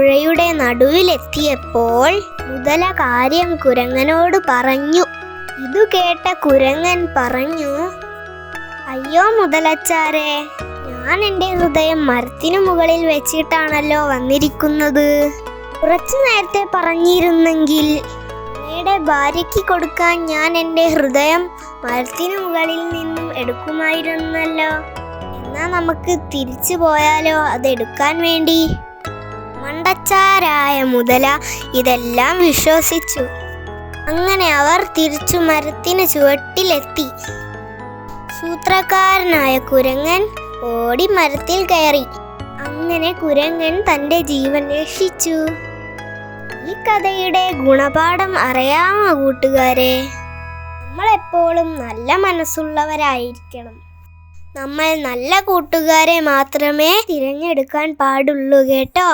പുഴയുടെ നടുവിലെത്തിയപ്പോൾ മുതല കാര്യം കുരങ്ങനോട് പറഞ്ഞു. ഇതു കേട്ട കുരങ്ങൻ പറഞ്ഞു, അയ്യോ മുതലച്ചാരെ, ഞാൻ എൻ്റെ ഹൃദയം മരത്തിനു മുകളിൽ വെച്ചിട്ടാണല്ലോ വന്നിരിക്കുന്നത്. കുറച്ചു നേരത്തെ പറഞ്ഞിരുന്നെങ്കിൽ അങ്ങയുടെ ഭാര്യയ്ക്ക് കൊടുക്കാൻ ഞാൻ എൻ്റെ ഹൃദയം മരത്തിനു മുകളിൽ നിന്നും എടുക്കുമായിരുന്നല്ലോ. എന്നാ നമുക്ക് തിരിച്ചു പോയാലോ അതെടുക്കാൻ വേണ്ടി? മണ്ടച്ചാരായ മുതല ഇതെല്ലാം വിശ്വസിച്ചു. അങ്ങനെ അവർ തിരിച്ചു മരത്തിന് ചുവട്ടിലെത്തി. സൂത്രക്കാരനായ കുരങ്ങൻ ഓടി മരത്തിൽ കയറി. അങ്ങനെ കുരങ്ങൻ തൻ്റെ ജീവൻ രക്ഷിച്ചു. ഈ കഥയുടെ ഗുണപാഠം അറിയാമോ കൂട്ടുകാരെ? നമ്മളെപ്പോഴും നല്ല മനസ്സുള്ളവരായിരിക്കണം. നമ്മൾ നല്ല കൂട്ടുകാരെ മാത്രമേ തിരഞ്ഞെടുക്കാൻ പാടുള്ളൂ കേട്ടോ.